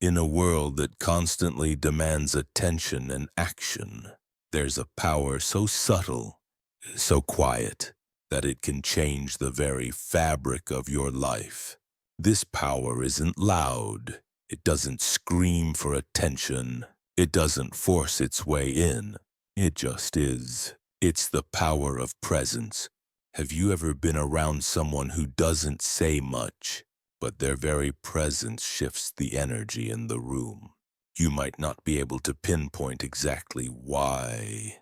In a world that constantly demands attention and action, there's a power so subtle, so quiet, that it can change the very fabric of your life. This power isn't loud. It doesn't scream for attention. It doesn't force its way in. It just is. It's the power of presence. Have you ever been around someone who doesn't say much, but their very presence shifts the energy in the room? You might not be able to pinpoint exactly why,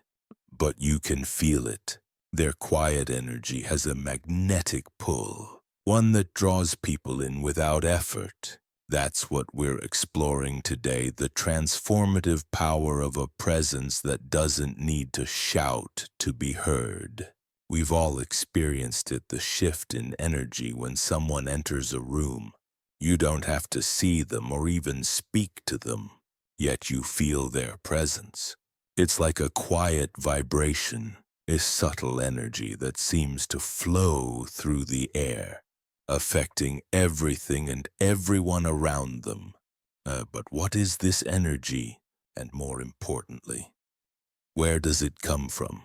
but you can feel it. Their quiet energy has a magnetic pull, one that draws people in without effort. That's what we're exploring today, the transformative power of a presence that doesn't need to shout to be heard. We've all experienced it, the shift in energy when someone enters a room. You don't have to see them or even speak to them, yet you feel their presence. It's like a quiet vibration, a subtle energy that seems to flow through the air, affecting everything and everyone around them. But what is this energy? And more importantly, where does it come from?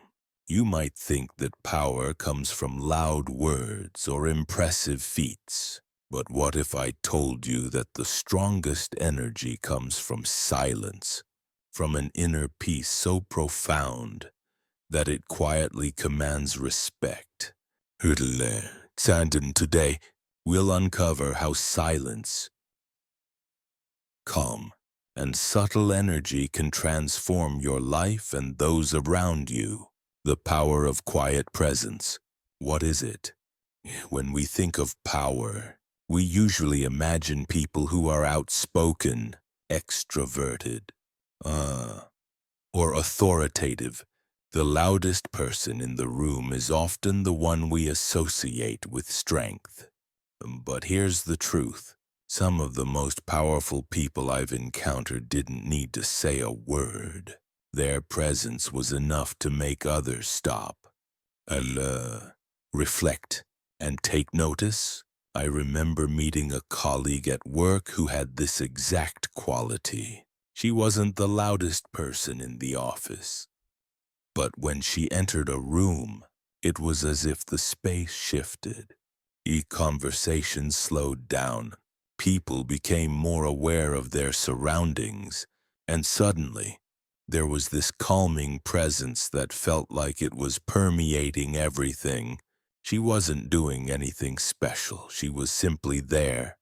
You might think that power comes from loud words or impressive feats. But what if I told you that the strongest energy comes from silence, from an inner peace so profound that it quietly commands respect? Today, we'll uncover how silence, calm, and subtle energy can transform your life and those around you. The power of quiet presence. What is it? When we think of power, we usually imagine people who are outspoken, extroverted, or authoritative. The loudest person in the room is often the one we associate with strength. But here's the truth. Some of the most powerful people I've encountered didn't need to say a word. Their presence was enough to make others stop, reflect, and take notice. I remember meeting a colleague at work who had this exact quality. She wasn't the loudest person in the office, but when she entered a room, it was as if the space shifted. Conversations slowed down. People became more aware of their surroundings, and suddenly, there was this calming presence that felt like it was permeating everything. She wasn't doing anything special. She was simply there.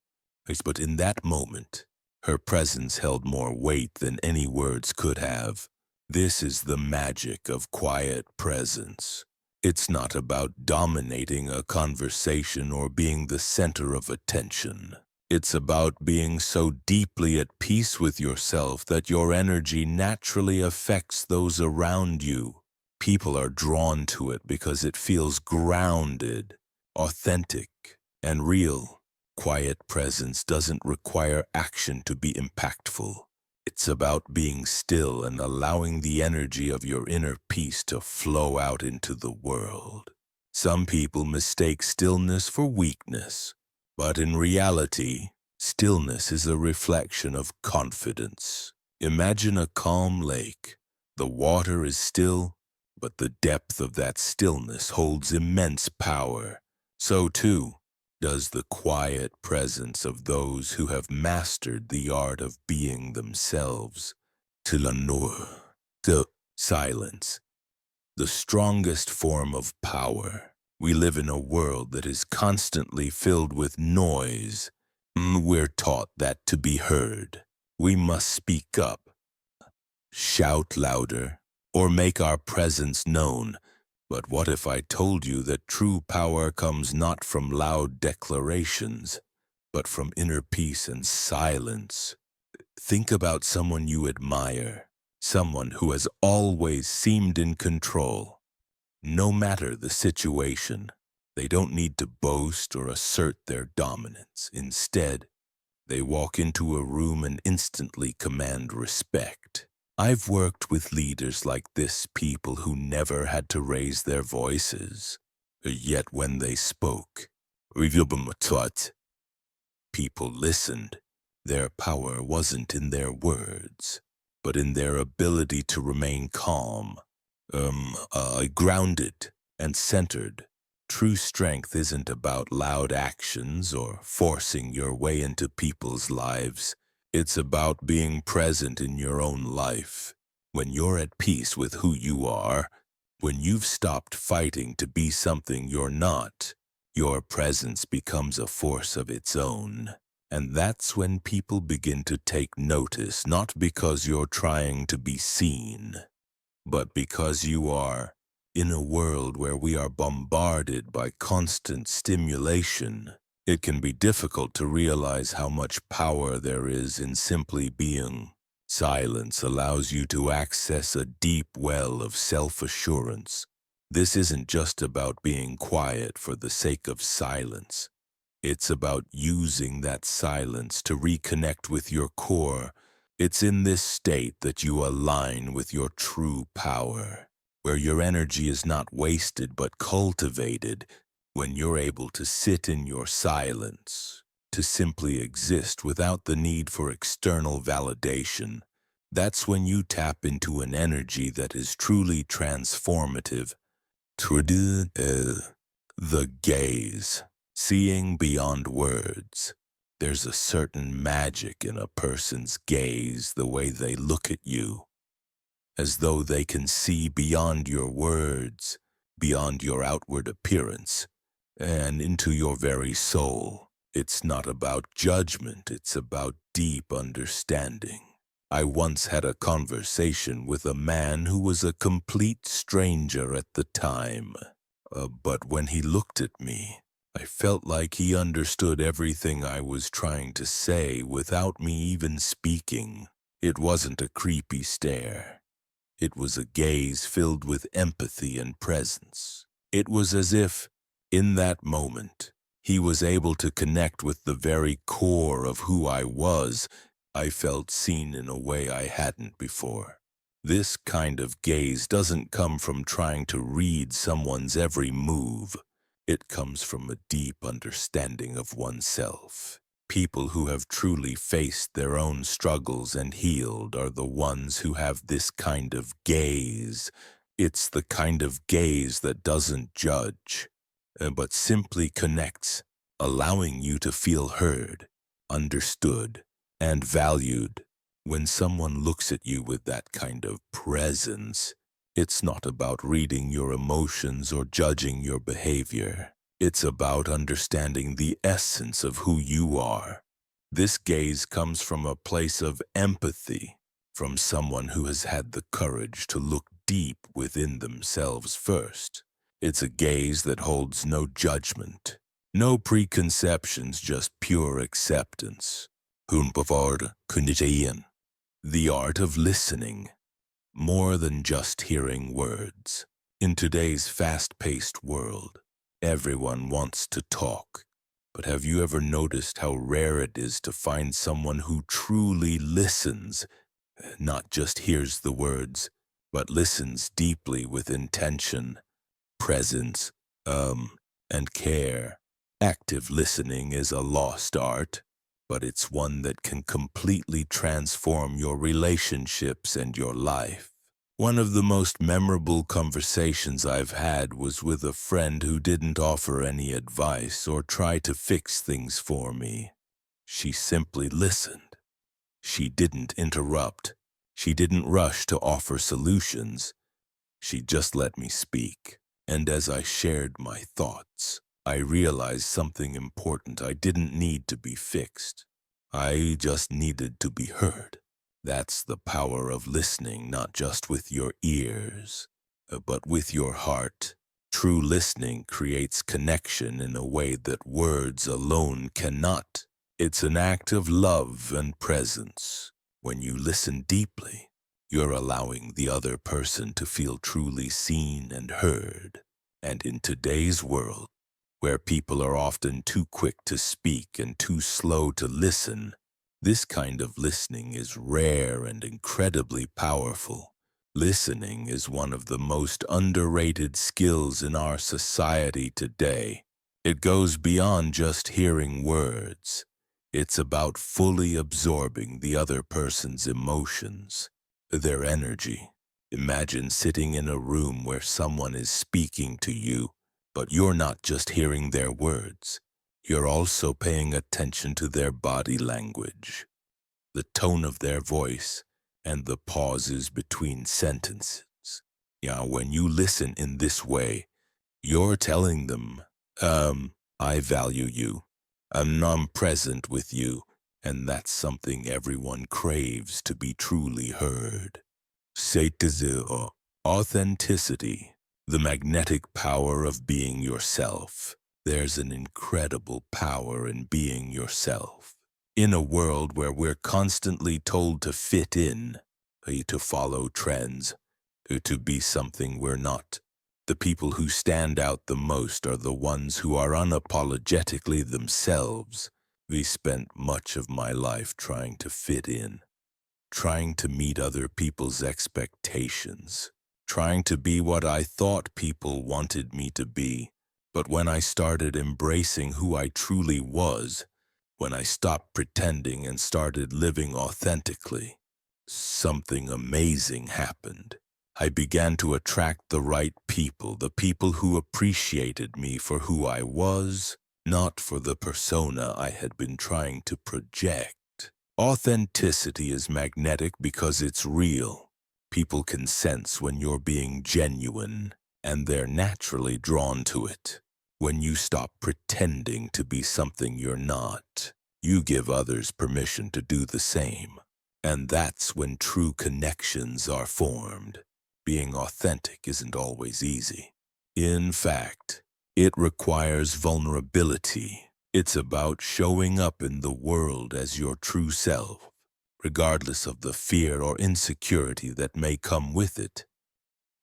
But in that moment, her presence held more weight than any words could have. This is the magic of quiet presence. It's not about dominating a conversation or being the center of attention. It's about being so deeply at peace with yourself that your energy naturally affects those around you. People are drawn to it because it feels grounded, authentic, and real. Quiet presence doesn't require action to be impactful. It's about being still and allowing the energy of your inner peace to flow out into the world. Some people mistake stillness for weakness, but in reality, stillness is a reflection of confidence. Imagine a calm lake. The water is still, but the depth of that stillness holds immense power. So too does the quiet presence of those who have mastered the art of being themselves. To silence, the strongest form of power. We live in a world that is constantly filled with noise. We're taught that to be heard, we must speak up, shout louder, or make our presence known. But what if I told you that true power comes not from loud declarations, but from inner peace and silence? Think about someone you admire, someone who has always seemed in control. No matter the situation, they don't need to boast or assert their dominance. Instead, they walk into a room and instantly command respect. I've worked with leaders like this, people who never had to raise their voices. Yet when they spoke, people listened. Their power wasn't in their words, but in their ability to remain calm, grounded and centered. True strength isn't about loud actions or forcing your way into people's lives. It's about being present in your own life. When you're at peace with who you are, when you've stopped fighting to be something you're not, your presence becomes a force of its own. And that's when people begin to take notice, not because you're trying to be seen, but because you are. In a world where we are bombarded by constant stimulation, it can be difficult to realize how much power there is in simply being. Silence allows you to access a deep well of self-assurance. This isn't just about being quiet for the sake of silence. It's about using that silence to reconnect with your core. It's in this state that you align with your true power, where your energy is not wasted but cultivated, when you're able to sit in your silence, to simply exist without the need for external validation. That's when you tap into an energy that is truly transformative. The gaze. Seeing beyond words. There's a certain magic in a person's gaze, the way they look at you, as though they can see beyond your words, beyond your outward appearance, and into your very soul. It's not about judgment, it's about deep understanding. I once had a conversation with a man who was a complete stranger at the time. But when he looked at me, I felt like he understood everything I was trying to say without me even speaking. It wasn't a creepy stare. It was a gaze filled with empathy and presence. It was as if, in that moment, he was able to connect with the very core of who I was. I felt seen in a way I hadn't before. This kind of gaze doesn't come from trying to read someone's every move. It comes from a deep understanding of oneself. People who have truly faced their own struggles and healed are the ones who have this kind of gaze. It's the kind of gaze that doesn't judge, but simply connects, allowing you to feel heard, understood, and valued. When someone looks at you with that kind of presence, it's not about reading your emotions or judging your behavior. It's about understanding the essence of who you are. This gaze comes from a place of empathy, from someone who has had the courage to look deep within themselves first. It's a gaze that holds no judgment, no preconceptions, just pure acceptance. Hun bevard kundijaien. The art of listening, more than just hearing words. In today's fast-paced world, everyone wants to talk. But have you ever noticed how rare it is to find someone who truly listens, not just hears the words, but listens deeply with intention, presence, and care? Active listening is a lost art, but it's one that can completely transform your relationships and your life. One of the most memorable conversations I've had was with a friend who didn't offer any advice or try to fix things for me. She simply listened. She didn't interrupt. She didn't rush to offer solutions. She just let me speak. And as I shared my thoughts, I realized something important. I didn't need to be fixed. I just needed to be heard. That's the power of listening, not just with your ears, but with your heart. True listening creates connection in a way that words alone cannot. It's an act of love and presence. When you listen deeply, you're allowing the other person to feel truly seen and heard. And in today's world, where people are often too quick to speak and too slow to listen, this kind of listening is rare and incredibly powerful. Listening is one of the most underrated skills in our society today. It goes beyond just hearing words. It's about fully absorbing the other person's emotions, their energy. Imagine sitting in a room where someone is speaking to you, but you're not just hearing their words. You're also paying attention to their body language, the tone of their voice, and the pauses between sentences. Yeah, when you listen in this way, you're telling them, I value you. I'm present with you, and that's something everyone craves to be truly heard. Seitazio, authenticity, the magnetic power of being yourself. There's an incredible power in being yourself. In a world where we're constantly told to fit in, to follow trends, to be something we're not, the people who stand out the most are the ones who are unapologetically themselves. We spent much of my life trying to fit in, trying to meet other people's expectations, trying to be what I thought people wanted me to be. But when I started embracing who I truly was, when I stopped pretending and started living authentically, something amazing happened. I began to attract the right people, the people who appreciated me for who I was, not for the persona I had been trying to project. Authenticity is magnetic because it's real. People can sense when you're being genuine, and they're naturally drawn to it. When you stop pretending to be something you're not, you give others permission to do the same. And that's when true connections are formed. Being authentic isn't always easy. In fact, it requires vulnerability. It's about showing up in the world as your true self, regardless of the fear or insecurity that may come with it.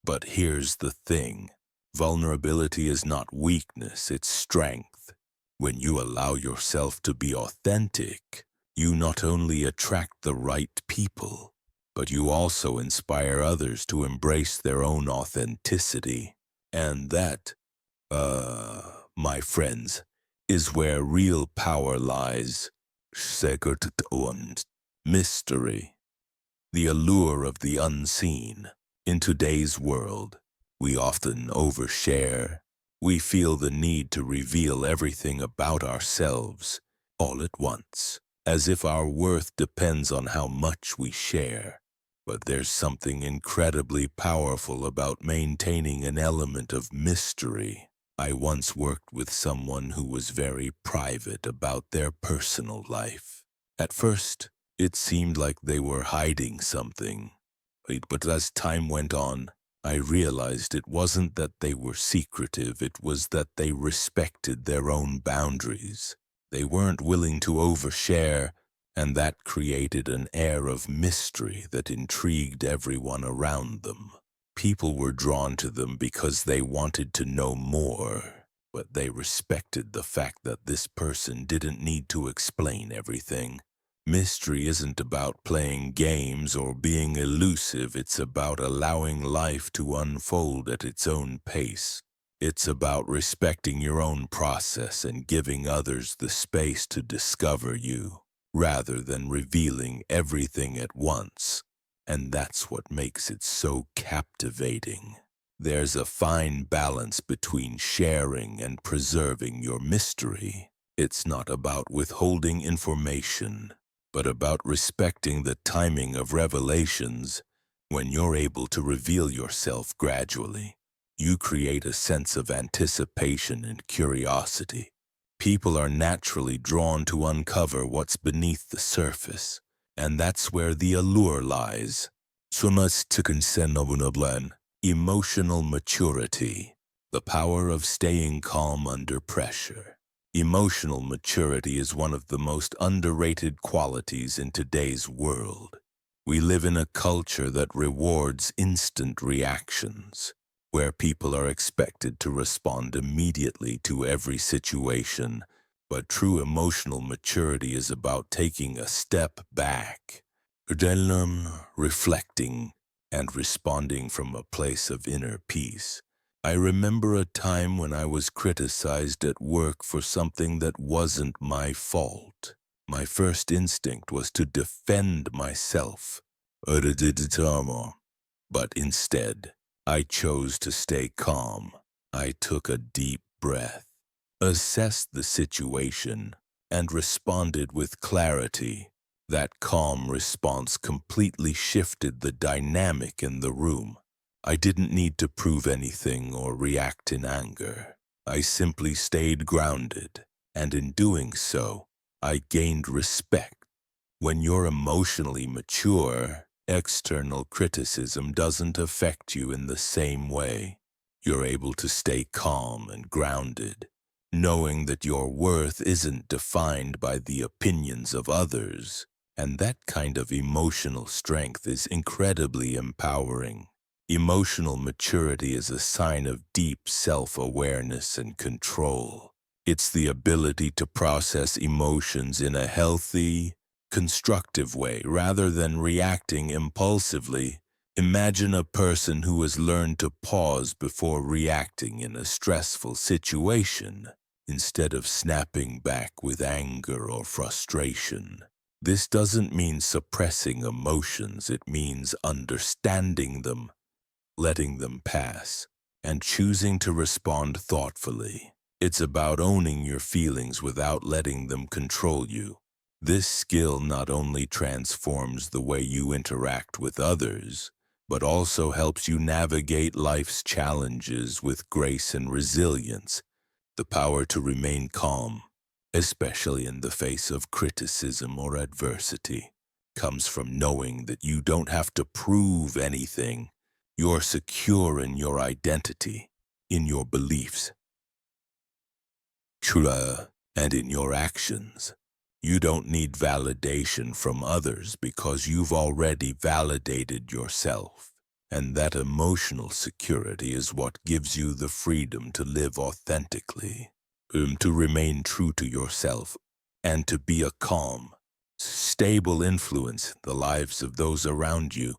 But here's the thing. Vulnerability is not weakness, it's strength. When you allow yourself to be authentic, you not only attract the right people, but you also inspire others to embrace their own authenticity. And that, my friends, is where real power lies. Secret und mystery. The allure of the unseen. In today's world, we often overshare. We feel the need to reveal everything about ourselves all at once, as if our worth depends on how much we share. But there's something incredibly powerful about maintaining an element of mystery. I once worked with someone who was very private about their personal life. At first, it seemed like they were hiding something. But as time went on, I realized it wasn't that they were secretive, it was that they respected their own boundaries. They weren't willing to overshare, and that created an air of mystery that intrigued everyone around them. People were drawn to them because they wanted to know more, but they respected the fact that this person didn't need to explain everything. Mystery isn't about playing games or being elusive, it's about allowing life to unfold at its own pace. It's about respecting your own process and giving others the space to discover you, rather than revealing everything at once. And that's what makes it so captivating. There's a fine balance between sharing and preserving your mystery. It's not about withholding information, but about respecting the timing of revelations. When you're able to reveal yourself gradually, you create a sense of anticipation and curiosity. People are naturally drawn to uncover what's beneath the surface, and that's where the allure lies. Emotional maturity, the power of staying calm under pressure. Emotional maturity is one of the most underrated qualities in today's world. We live in a culture that rewards instant reactions, where people are expected to respond immediately to every situation. But true emotional maturity is about taking a step back, reflecting, and responding from a place of inner peace. I remember a time when I was criticized at work for something that wasn't my fault. My first instinct was to defend myself, but instead, I chose to stay calm. I took a deep breath, assessed the situation, and responded with clarity. That calm response completely shifted the dynamic in the room. I didn't need to prove anything or react in anger. I simply stayed grounded, and in doing so, I gained respect. When you're emotionally mature, external criticism doesn't affect you in the same way. You're able to stay calm and grounded, knowing that your worth isn't defined by the opinions of others. And that kind of emotional strength is incredibly empowering. Emotional maturity is a sign of deep self-awareness and control. It's the ability to process emotions in a healthy, constructive way rather than reacting impulsively. Imagine a person who has learned to pause before reacting in a stressful situation, instead of snapping back with anger or frustration. This doesn't mean suppressing emotions, it means understanding them, letting them pass, and choosing to respond thoughtfully. It's about owning your feelings without letting them control you. This skill not only transforms the way you interact with others, but also helps you navigate life's challenges with grace and resilience. The power to remain calm, especially in the face of criticism or adversity, comes from knowing that you don't have to prove anything. You're secure in your identity, in your beliefs, and in your actions. You don't need validation from others because you've already validated yourself. And that emotional security is what gives you the freedom to live authentically, to remain true to yourself, and to be a calm, stable influence in the lives of those around you.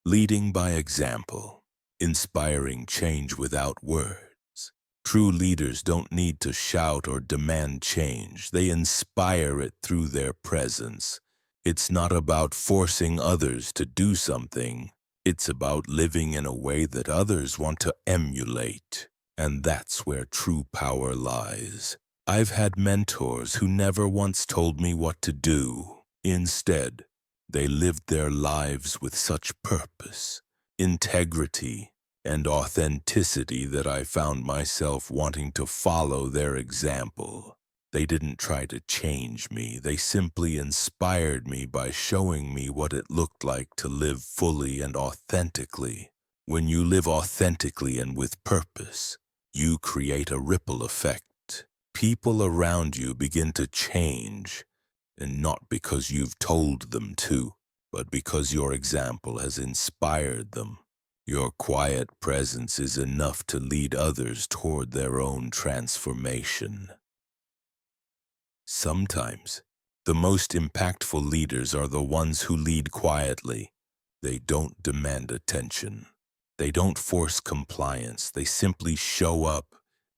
Leading by example, inspiring change without words. True leaders don't need to shout or demand change. They inspire it through their presence. It's not about forcing others to do something. It's about living in a way that others want to emulate. And that's where true power lies. I've had mentors who never once told me what to do. Instead, they lived their lives with such purpose, integrity, and authenticity that I found myself wanting to follow their example. They didn't try to change me. They simply inspired me by showing me what it looked like to live fully and authentically. When you live authentically and with purpose, you create a ripple effect. People around you begin to change, and not because you've told them to, but because your example has inspired them. Your quiet presence is enough to lead others toward their own transformation. Sometimes, the most impactful leaders are the ones who lead quietly. They don't demand attention. They don't force compliance. They simply show up,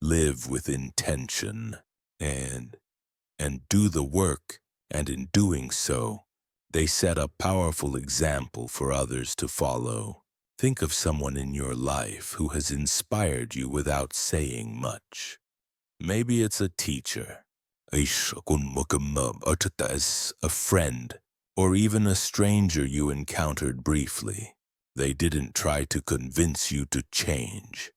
live with intention, and do the work. And in doing so, they set a powerful example for others to follow. Think of someone in your life who has inspired you without saying much. Maybe it's a teacher, a friend, or even a stranger you encountered briefly. They didn't try to convince you to change.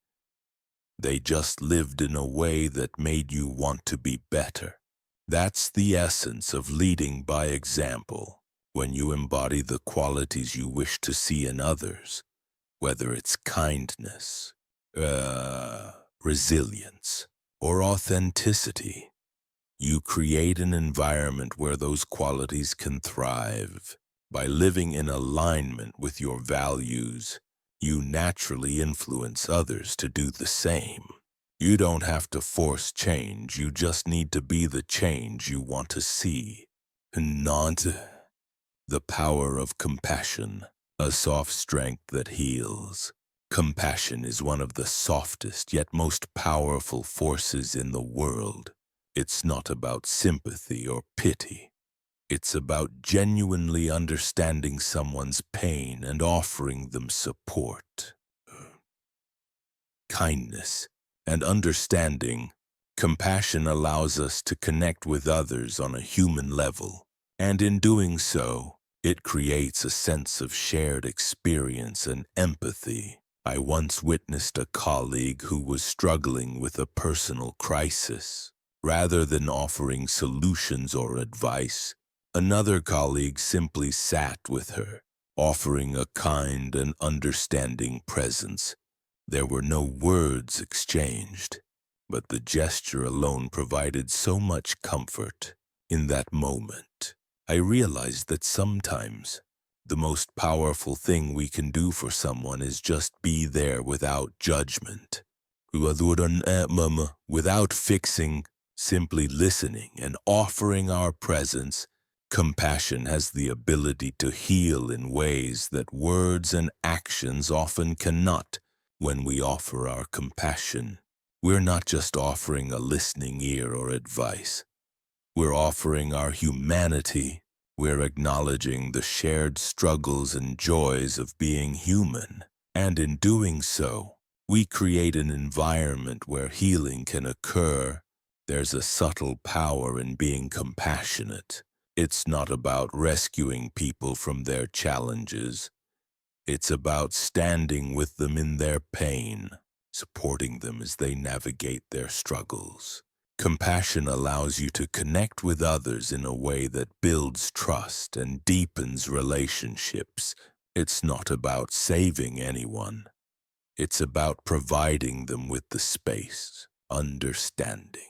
They just lived in a way that made you want to be better. That's the essence of leading by example, when you embody the qualities you wish to see in others, whether it's kindness, resilience, or authenticity. You create an environment where those qualities can thrive. By living in alignment with your values, you naturally influence others to do the same. You don't have to force change, you just need to be the change you want to see. Not the power of compassion, a soft strength that heals. Compassion is one of the softest yet most powerful forces in the world. It's not about sympathy or pity. It's about genuinely understanding someone's pain and offering them support, kindness, and understanding. Compassion allows us to connect with others on a human level, and in doing so, it creates a sense of shared experience and empathy. I once witnessed a colleague who was struggling with a personal crisis. Rather than offering solutions or advice, another colleague simply sat with her, offering a kind and understanding presence. There were no words exchanged, but the gesture alone provided so much comfort. In that moment, I realized that sometimes the most powerful thing we can do for someone is just be there without judgment. Without fixing, simply listening and offering our presence. Compassion has the ability to heal in ways that words and actions often cannot. When we offer our compassion, we're not just offering a listening ear or advice. We're offering our humanity. We're acknowledging the shared struggles and joys of being human. And in doing so, we create an environment where healing can occur. There's a subtle power in being compassionate. It's not about rescuing people from their challenges. It's about standing with them in their pain, supporting them as they navigate their struggles. Compassion allows you to connect with others in a way that builds trust and deepens relationships. It's not about saving anyone. It's about providing them with the space, understanding,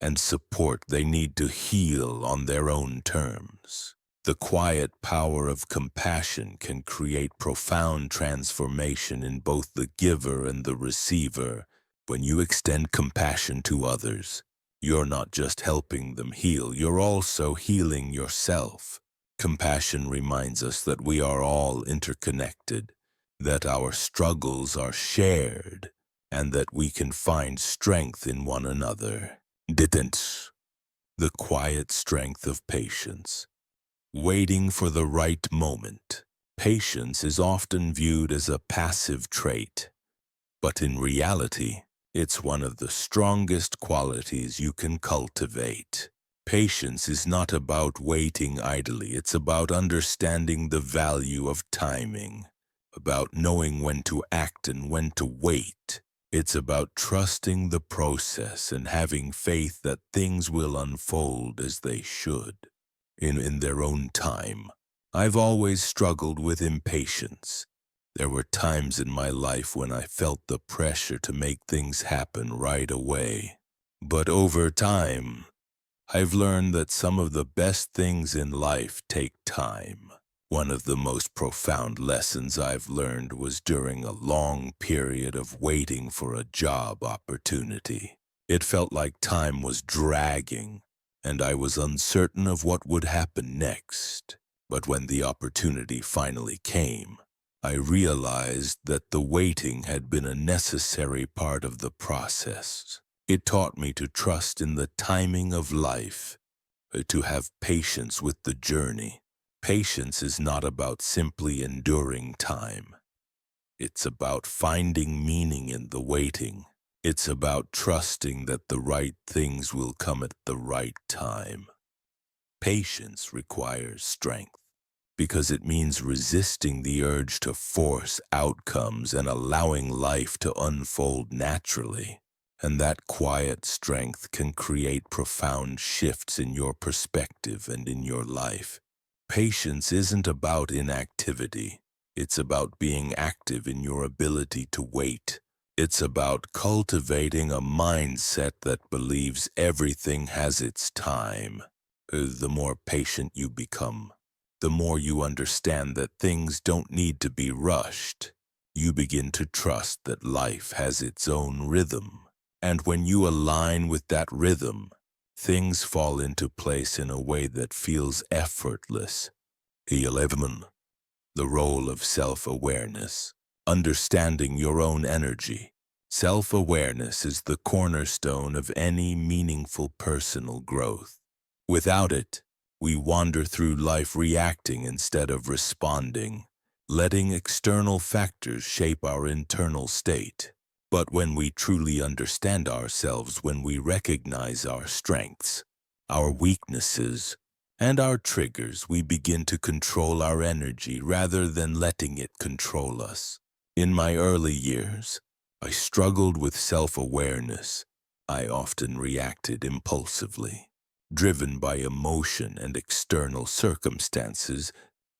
and support they need to heal on their own terms. The quiet power of compassion can create profound transformation in both the giver and the receiver. When you extend compassion to others, you're not just helping them heal, you're also healing yourself. Compassion reminds us that we are all interconnected, that our struggles are shared, and that we can find strength in one another. Didn't. The quiet strength of patience. Waiting for the right moment. Patience is often viewed as a passive trait, but in reality, it's one of the strongest qualities you can cultivate. Patience is not about waiting idly, it's about understanding the value of timing, about knowing when to act and when to wait. It's about trusting the process and having faith that things will unfold as they should, in their own time. I've always struggled with impatience. There were times in my life when I felt the pressure to make things happen right away. But over time, I've learned that some of the best things in life take time. One of the most profound lessons I've learned was during a long period of waiting for a job opportunity. It felt like time was dragging, and I was uncertain of what would happen next. But when the opportunity finally came, I realized that the waiting had been a necessary part of the process. It taught me to trust in the timing of life, to have patience with the journey. Patience is not about simply enduring time. It's about finding meaning in the waiting. It's about trusting that the right things will come at the right time. Patience requires strength, because it means resisting the urge to force outcomes and allowing life to unfold naturally. And that quiet strength can create profound shifts in your perspective and in your life. Patience isn't about inactivity. It's about being active in your ability to wait. It's about cultivating a mindset that believes everything has its time. The more patient you become, the more you understand that things don't need to be rushed. You begin to trust that life has its own rhythm. And when you align with that rhythm, things fall into place in a way that feels effortless. 11. The role of self-awareness. Understanding your own energy. Self-awareness is the cornerstone of any meaningful personal growth. Without it, we wander through life reacting instead of responding, letting external factors shape our internal state. But when we truly understand ourselves, when we recognize our strengths, our weaknesses, and our triggers, we begin to control our energy rather than letting it control us. In my early years, I struggled with self-awareness. I often reacted impulsively, driven by emotion and external circumstances,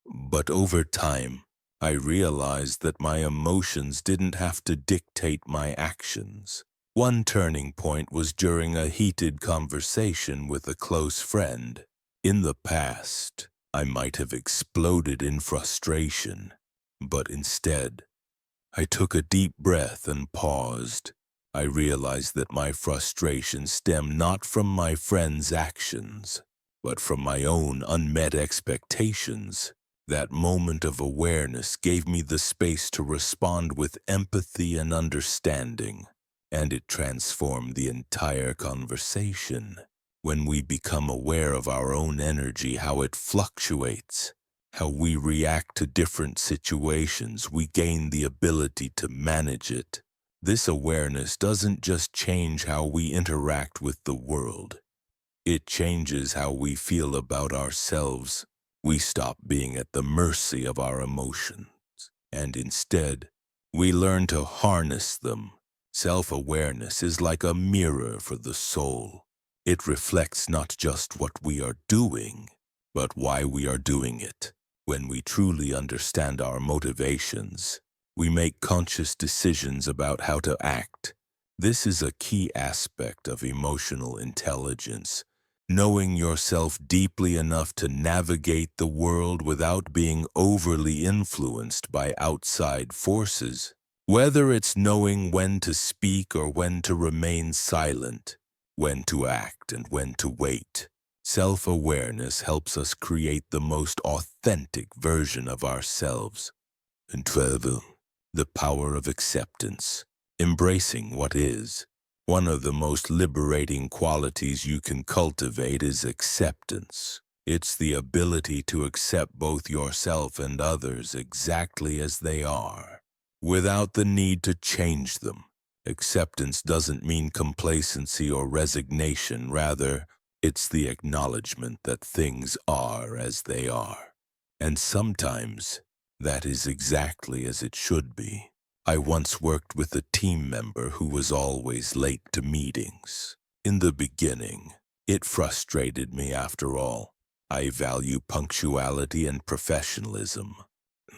but over time, I realized that my emotions didn't have to dictate my actions. One turning point was during a heated conversation with a close friend. In the past, I might have exploded in frustration, but instead, I took a deep breath and paused. I realized that my frustration stemmed not from my friend's actions, but from my own unmet expectations. That moment of awareness gave me the space to respond with empathy and understanding, and it transformed the entire conversation. When we become aware of our own energy, how it fluctuates, how we react to different situations, we gain the ability to manage it. This awareness doesn't just change how we interact with the world. It changes how we feel about ourselves. We stop being at the mercy of our emotions, and instead, we learn to harness them. Self-awareness is like a mirror for the soul. It reflects not just what we are doing, but why we are doing it. When we truly understand our motivations, we make conscious decisions about how to act. This is a key aspect of emotional intelligence, knowing yourself deeply enough to navigate the world without being overly influenced by outside forces. Whether it's knowing when to speak or when to remain silent, when to act and when to wait. Self-awareness helps us create the most authentic version of ourselves. And 12, the power of acceptance, embracing what is. One of the most liberating qualities you can cultivate is acceptance. It's the ability to accept both yourself and others exactly as they are, without the need to change them. Acceptance doesn't mean complacency or resignation. Rather, it's the acknowledgement that things are as they are. And sometimes, that is exactly as it should be. I once worked with a team member who was always late to meetings. In the beginning, it frustrated me. After all, I value punctuality and professionalism.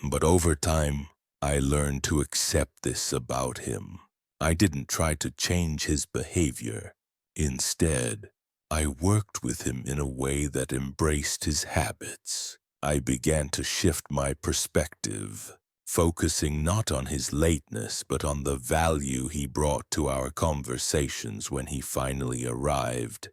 But over time, I learned to accept this about him. I didn't try to change his behavior. Instead, I worked with him in a way that embraced his habits. I began to shift my perspective, focusing not on his lateness but on the value he brought to our conversations when he finally arrived.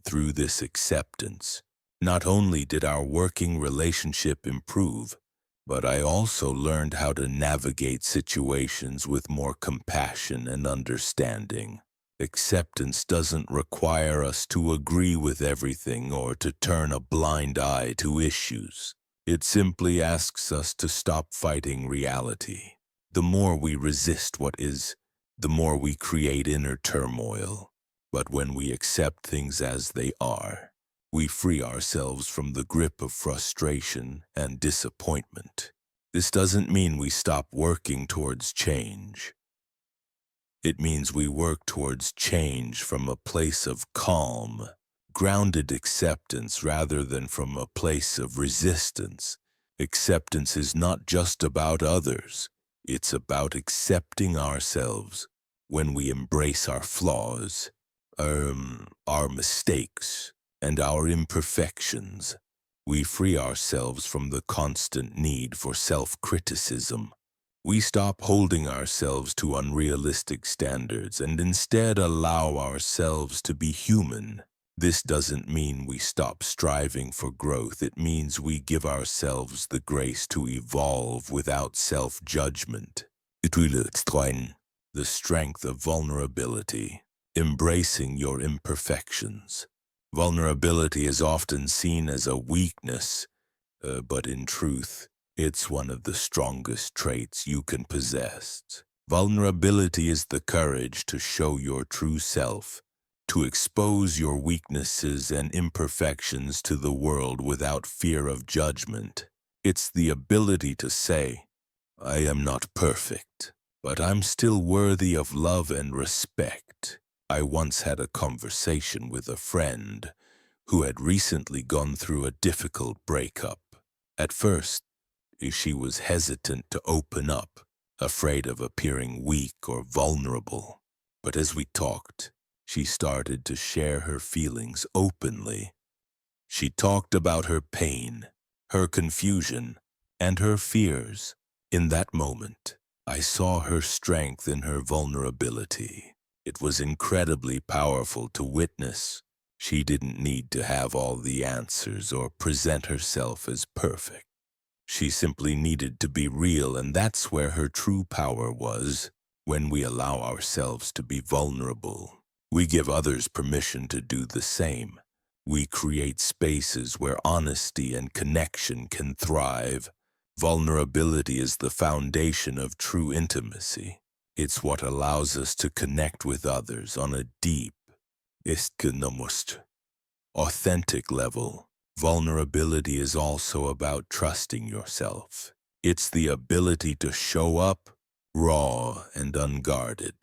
Through this acceptance, not only did our working relationship improve, but I also learned how to navigate situations with more compassion and understanding. Acceptance doesn't require us to agree with everything or to turn a blind eye to issues. It simply asks us to stop fighting reality. The more we resist what is, the more we create inner turmoil. But when we accept things as they are, we free ourselves from the grip of frustration and disappointment. This doesn't mean we stop working towards change. It means we work towards change from a place of calm, grounded acceptance rather than from a place of resistance. Acceptance is not just about others. It's about accepting ourselves. When we embrace our flaws, our mistakes, and our imperfections, we free ourselves from the constant need for self-criticism. We stop holding ourselves to unrealistic standards and instead allow ourselves to be human. This doesn't mean we stop striving for growth. It means we give ourselves the grace to evolve without self-judgment. the strength of vulnerability, embracing your imperfections. Vulnerability is often seen as a weakness, but in truth, it's one of the strongest traits you can possess. Vulnerability is the courage to show your true self, to expose your weaknesses and imperfections to the world without fear of judgment. It's the ability to say, I am not perfect, but I'm still worthy of love and respect. I once had a conversation with a friend who had recently gone through a difficult breakup. At first, she was hesitant to open up, afraid of appearing weak or vulnerable. But as we talked, she started to share her feelings openly. She talked about her pain, her confusion, and her fears. In that moment, I saw her strength in her vulnerability. It was incredibly powerful to witness. She didn't need to have all the answers or present herself as perfect. She simply needed to be real, and that's where her true power was. When we allow ourselves to be vulnerable, we give others permission to do the same. We create spaces where honesty and connection can thrive. Vulnerability is the foundation of true intimacy. It's what allows us to connect with others on a deep, authentic level. Vulnerability is also about trusting yourself. It's the ability to show up raw and unguarded,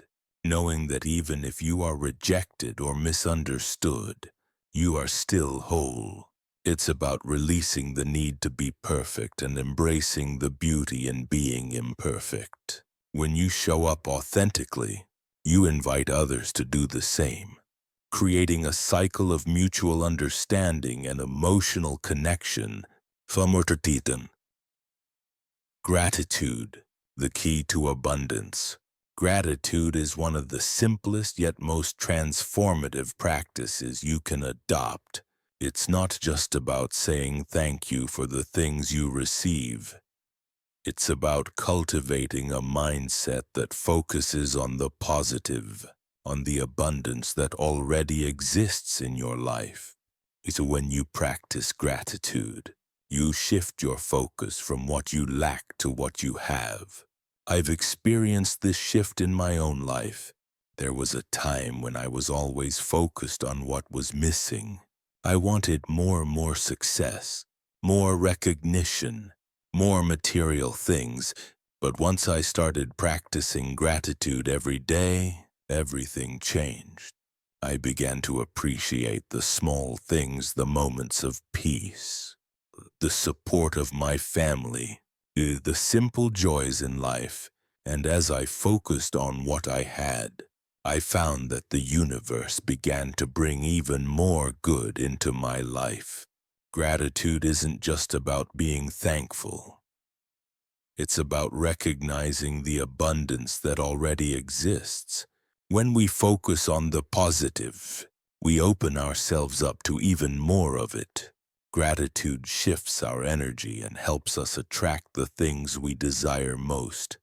knowing that even if you are rejected or misunderstood, you are still whole. It's about releasing the need to be perfect and embracing the beauty in being imperfect. When you show up authentically, you invite others to do the same, creating a cycle of mutual understanding and emotional connection. Famortatitan. Gratitude, the key to abundance. Gratitude is one of the simplest yet most transformative practices you can adopt. It's not just about saying thank you for the things you receive. It's about cultivating a mindset that focuses on the positive, on the abundance that already exists in your life. So when you practice gratitude, you shift your focus from what you lack to what you have. I've experienced this shift in my own life. There was a time when I was always focused on what was missing. I wanted more success, more recognition, more material things. But once I started practicing gratitude every day, everything changed. I began to appreciate the small things, the moments of peace, the support of my family, the simple joys in life. And as I focused on what I had, I found that the universe began to bring even more good into my life. Gratitude isn't just about being thankful. It's about recognizing the abundance that already exists. When we focus on the positive, we open ourselves up to even more of it. Gratitude shifts our energy and helps us attract the things we desire most.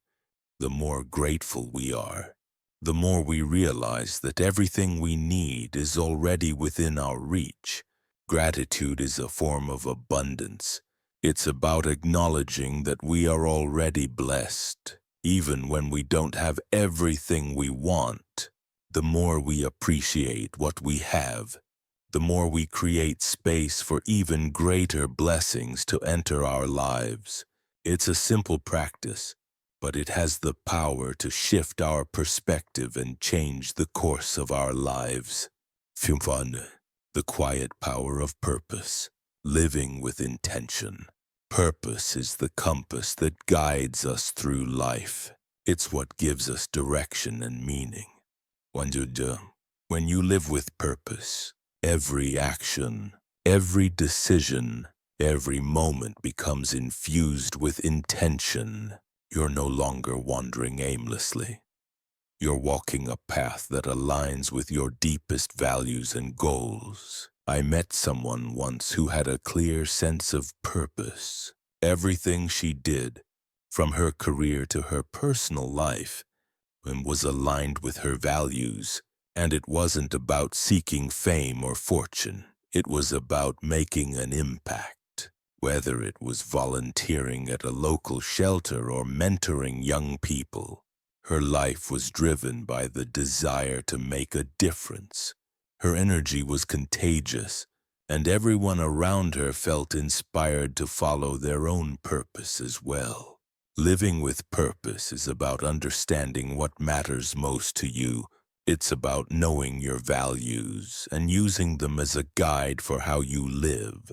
The more grateful we are, the more we realize that everything we need is already within our reach. Gratitude is a form of abundance. It's about acknowledging that we are already blessed, even when we don't have everything we want. The more we appreciate what we have, the more we create space for even greater blessings to enter our lives. It's a simple practice, but it has the power to shift our perspective and change the course of our lives. Fumfan, the quiet power of purpose, living with intention. Purpose is the compass that guides us through life. It's what gives us direction and meaning. When you live with purpose, every action, every decision, every moment becomes infused with intention. You're no longer wandering aimlessly. You're walking a path that aligns with your deepest values and goals. I met someone once who had a clear sense of purpose. Everything she did, from her career to her personal life, and was aligned with her values, and it wasn't about seeking fame or fortune. It was about making an impact. Whether it was volunteering at a local shelter or mentoring young people, her life was driven by the desire to make a difference. Her energy was contagious, and everyone around her felt inspired to follow their own purpose as well. Living with purpose is about understanding what matters most to you. It's about knowing your values and using them as a guide for how you live.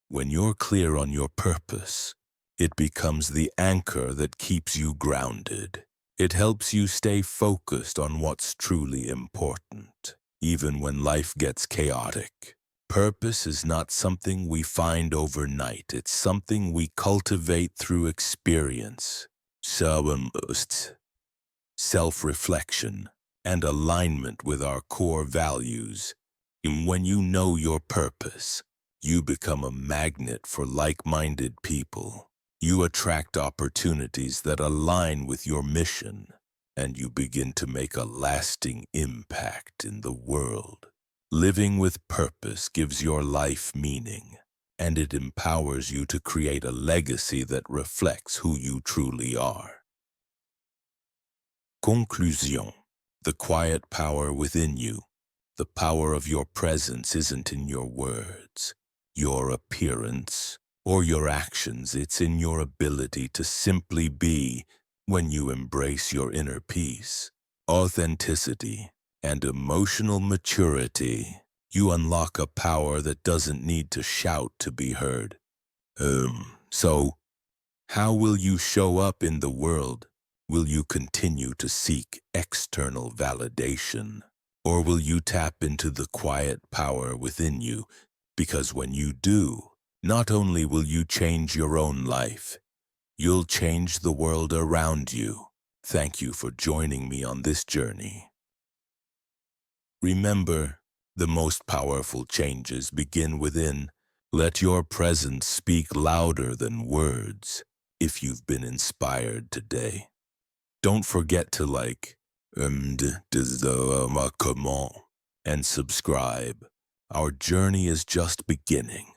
When you're clear on your purpose, it becomes the anchor that keeps you grounded. It helps you stay focused on what's truly important, even when life gets chaotic. Purpose is not something we find overnight. It's something we cultivate through experience, self-reflection, and alignment with our core values. And when you know your purpose, you become a magnet for like-minded people. You attract opportunities that align with your mission, and you begin to make a lasting impact in the world. Living with purpose gives your life meaning, and it empowers you to create a legacy that reflects who you truly are. Conclusion. The quiet power within you. The power of your presence isn't in your words, your appearance, or your actions. It's in your ability to simply be. When you embrace your inner peace, authenticity, and emotional maturity, you unlock a power that doesn't need to shout to be heard. So, how will you show up in the world? Will you continue to seek external validation? Or will you tap into the quiet power within you? Because when you do, not only will you change your own life, you'll change the world around you. Thank you for joining me on this journey. Remember, the most powerful changes begin within. Let your presence speak louder than words. If you've been inspired today, don't forget to like, comment, and subscribe. Our journey is just beginning.